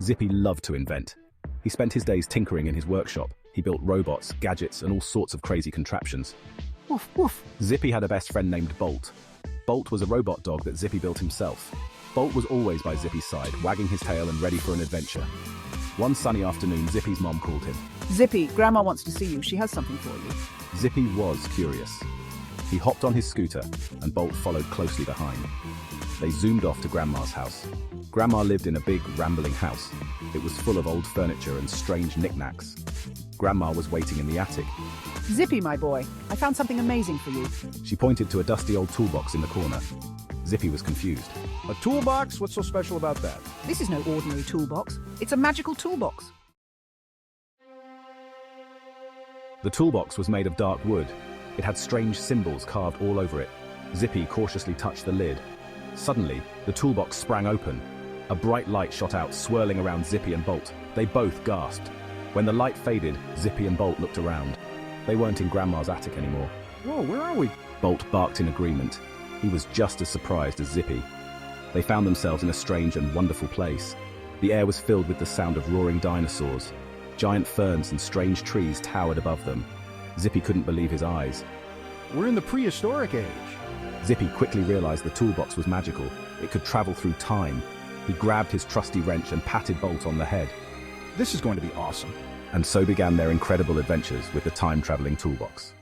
Zippy loved to invent. He spent his days tinkering in his workshop. He built robots, gadgets, and all sorts of crazy contraptions. Woof, woof. Zippy had a best friend named Bolt. Bolt was a robot dog that Zippy built himself. Bolt was always by Zippy's side, wagging his tail and ready for an adventure. One sunny afternoon, Zippy's mom called him. Zippy, Grandma wants to see you. She has something for you. Zippy was curious. He hopped on his scooter, and Bolt followed closely behind. They zoomed off to Grandma's house. Grandma lived in a big, rambling house. It was full of old furniture and strange knickknacks. Grandma was waiting in the attic. Zippy, my boy, I found something amazing for you. She pointed to a dusty old toolbox in the corner. Zippy was confused. A toolbox? What's so special about that? This is no ordinary toolbox. It's a magical toolbox. The toolbox was made of dark wood. It had strange symbols carved all over it. Zippy cautiously touched the lid. Suddenly, the toolbox sprang open. A bright light shot out, swirling around Zippy and Bolt. They both gasped. When the light faded, Zippy and Bolt looked around. They weren't in Grandma's attic anymore. Whoa, where are we? Bolt barked in agreement. He was just as surprised as Zippy. They found themselves in a strange and wonderful place. The air was filled with the sound of roaring dinosaurs. Giant ferns and strange trees towered above them. Zippy couldn't believe his eyes. We're in the prehistoric age. Zippy quickly realized the toolbox was magical. It could travel through time. He grabbed his trusty wrench and patted Bolt on the head. This is going to be awesome. And so began their incredible adventures with the time-traveling toolbox.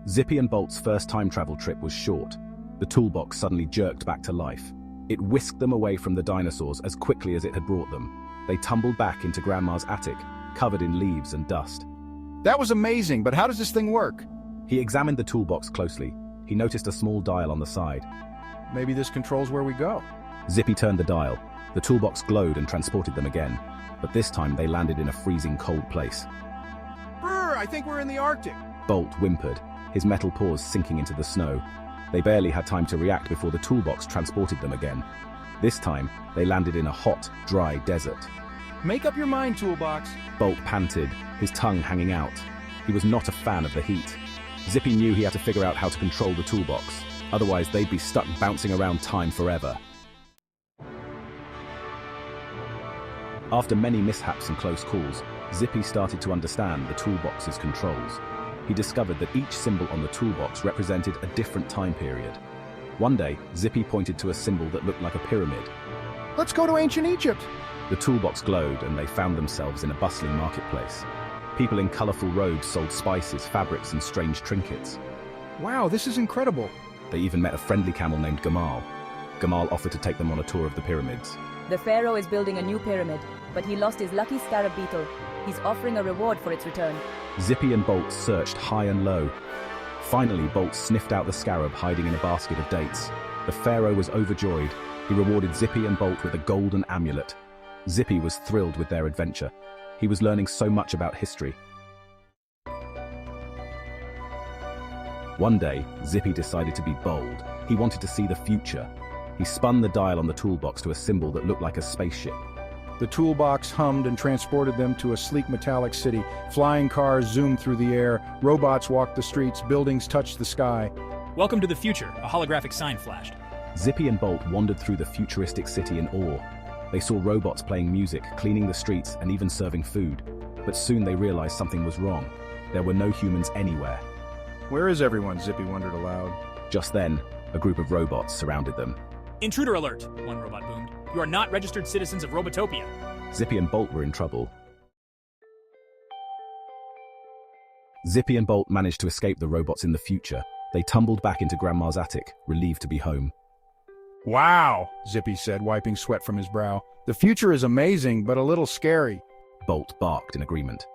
Zippy and Bolt's first time travel trip was short. The toolbox suddenly jerked back to life. It whisked them away from the dinosaurs as quickly as it had brought them. They tumbled back into Grandma's attic, covered in leaves and dust. That was amazing, but how does this thing work? He examined the toolbox closely. He noticed a small dial on the side. Maybe this controls where we go. Zippy turned the dial. The toolbox glowed and transported them again. But this time they landed in a freezing cold place. Brr, I think we're in the Arctic. Bolt whimpered, his metal paws sinking into the snow. They barely had time to react before the toolbox transported them again. This time, they landed in a hot, dry desert. Make up your mind, toolbox. Bolt panted, his tongue hanging out. He was not a fan of the heat. Zippy knew he had to figure out how to control the toolbox. Otherwise, they'd be stuck bouncing around time forever. After many mishaps and close calls, Zippy started to understand the toolbox's controls. He discovered that each symbol on the toolbox represented a different time period. One day, Zippy pointed to a symbol that looked like a pyramid. Let's go to ancient Egypt. The toolbox glowed and they found themselves in a bustling marketplace. People in colorful robes sold spices, fabrics, and strange trinkets. Wow, this is incredible. They even met a friendly camel named Gamal. Gamal offered to take them on a tour of the pyramids. The pharaoh is building a new pyramid, but he lost his lucky scarab beetle. He's offering a reward for its return. Zippy and Bolt searched high and low. Finally, Bolt sniffed out the scarab hiding in a basket of dates. The pharaoh was overjoyed. He rewarded Zippy and Bolt with a golden amulet. Zippy was thrilled with their adventure. He was learning so much about history. One day, Zippy decided to be bold. He wanted to see the future. He spun the dial on the toolbox to a symbol that looked like a spaceship. The toolbox hummed and transported them to a sleek metallic city. Flying cars zoomed through the air, robots walked the streets, buildings touched the sky. Welcome to the future, a holographic sign flashed. Zippy and Bolt wandered through the futuristic city in awe. They saw robots playing music, cleaning the streets, and even serving food. But soon they realized something was wrong. There were no humans anywhere. Where is everyone? Zippy wondered aloud. Just then, a group of robots surrounded them. Intruder alert, one robot boomed. You are not registered citizens of Robotopia. Zippy and Bolt were in trouble. Zippy and Bolt managed to escape the robots in the future. They tumbled back into Grandma's attic, relieved to be home. Wow, Zippy said, wiping sweat from his brow. The future is amazing, but a little scary. Bolt barked in agreement.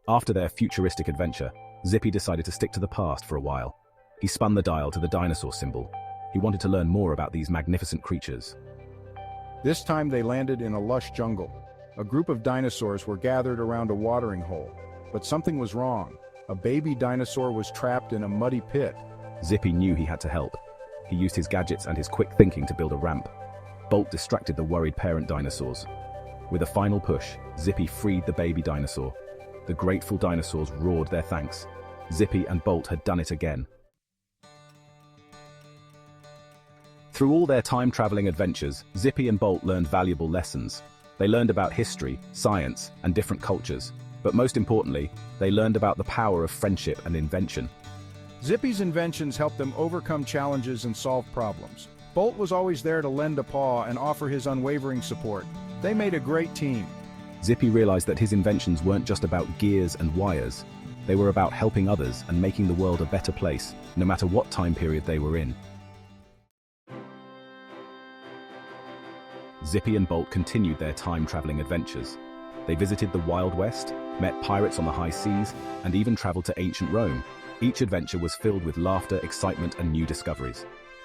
After their futuristic adventure, Zippy decided to stick to the past for a while. He spun the dial to the dinosaur symbol. He wanted to learn more about these magnificent creatures. This time they landed in a lush jungle. A group of dinosaurs were gathered around a watering hole. But something was wrong. A baby dinosaur was trapped in a muddy pit. Zippy knew he had to help. He used his gadgets and his quick thinking to build a ramp. Bolt distracted the worried parent dinosaurs. With a final push, Zippy freed the baby dinosaur. The grateful dinosaurs roared their thanks. Zippy and Bolt had done it again. Through all their time-traveling adventures, Zippy and Bolt learned valuable lessons. They learned about history, science, and different cultures. But most importantly, they learned about the power of friendship and invention. Zippy's inventions helped them overcome challenges and solve problems. Bolt was always there to lend a paw and offer his unwavering support. They made a great team. Zippy realized that his inventions weren't just about gears and wires. They were about helping others and making the world a better place, no matter what time period they were in. Zippy and Bolt continued their time-traveling adventures. They visited the Wild West, met pirates on the high seas, and even traveled to ancient Rome. Each adventure was filled with laughter, excitement, and new discoveries.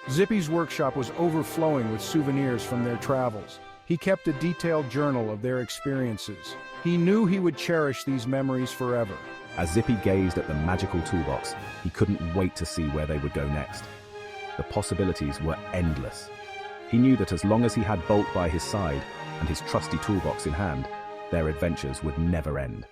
Zippy's workshop was overflowing with souvenirs from their travels. He kept a detailed journal of their experiences. He knew he would cherish these memories forever. As Zippy gazed at the magical toolbox, he couldn't wait to see where they would go next. The possibilities were endless. He knew that as long as he had Bolt by his side and his trusty toolbox in hand, their adventures would never end.